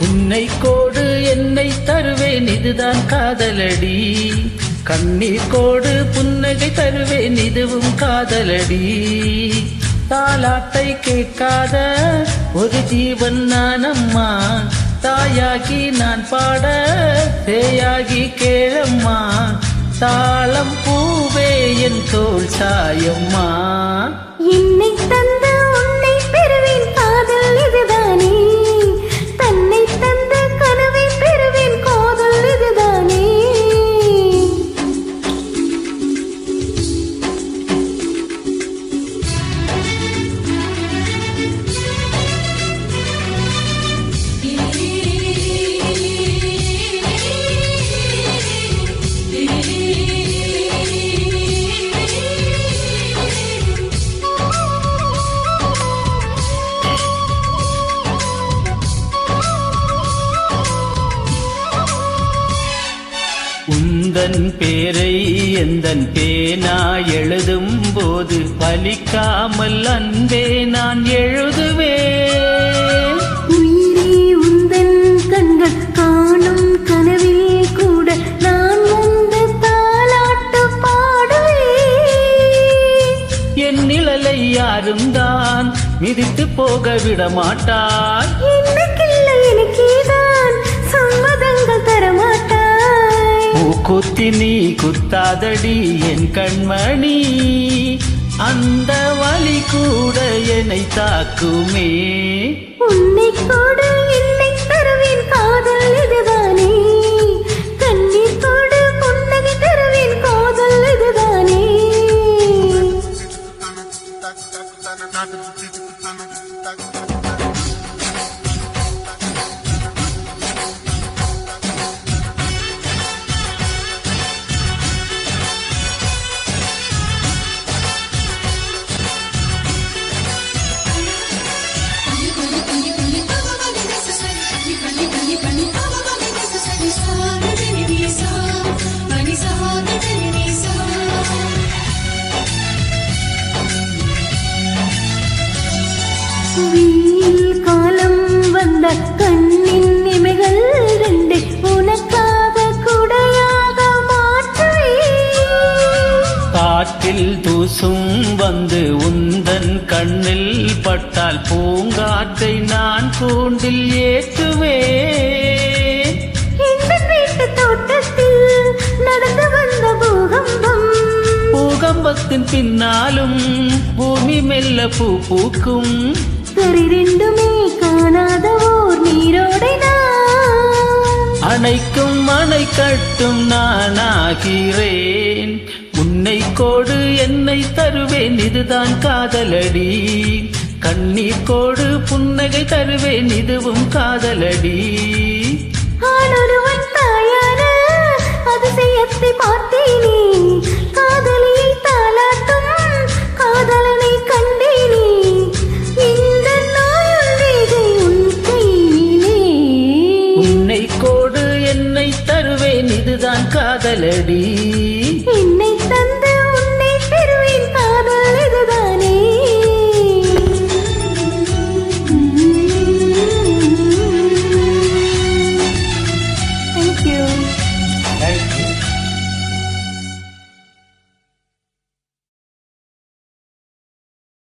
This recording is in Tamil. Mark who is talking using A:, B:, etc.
A: உன்னை கோடு என்னை தருவேன் இதுதான் காதலடி. கண்ணீர் கோடு புன்னகை தருவேன் இதுவும் காதலடி. தாலாட்டை கேட்காத ஒரு ஜீவன் நானம்மா. தாயாகி நான் பாட தேயாகி கேளம்மா. தாளம் பூவே என் தோள் சாயம்மா.
B: என்னை தந்த உன்னை பெறுவேன் காதல் இதுதானே. தன்னை தந்த கனவை பெறுவேன் காதல் இதுதானே.
A: உந்தன் பேரை எந்தன் பேனா எழுதும் போது பலிக்காமல் அன்பே நான் எழுதுவேன்.
B: உயிரே உந்தன் கண்கள் காணும் கனவில் கூட நான் வந்து தாலாட்டு பாடுவேன்.
A: என் நிழலை யாரும் தான் மிதித்து போக விட மாட்டார்.
B: எனக்கில்லை எனக்கேதான் சம்மதங்கள் தரமாட்டாய்.
A: குத்தி நீ குத்தாதடி என் கண்மணி. அந்த வலி கூட என்னை தாக்குமே.
B: உன்னை கோடு என்னை தருவேன் காதல் இதுதானே. கண்ணீர் கோடு புன்னகை தருவேன் காதல் இதுதானே. வெயில் காலம் வந்த கண்ணின் இமைகள் ரெண்டை உனக்காக குடையாக மாற்றுவேன்.
A: காற்றில் தூசும் வந்து உந்தன் கண்ணில் பட்டால் பூங்காற்றை நான் கூண்டில் ஏற்றுவேன்.
B: இந்த வீட்டு தோட்டத்தில் நடந்து வந்த பூகம்பம்.
A: பூகம்பத்தின் பின்னாலும் பூமி மெல்ல பூ பூக்கும்.
B: கரை ரெண்டுமே காணாத ஓர் நீரோடை நான்.
A: அணைக்கும் அணை கட்டும் நானாகிறேன். உன்னை கோடு என்னை தருவேன் இதுதான் காதலடி. கண்ணீர் கோடு புன்னகை தருவேன் இதுவும் காதலடி.
B: ஆனொருவன் தாயான அதிசயத்தை பார்த்தேனே. காதலியை தாலாட்டும் காதலனை கண்டேனே. இந்த நாயுள் வேகை உன் கையிலே.
A: உன்னை கோடு என்னை தருவேன் இதுதான் காதலடி.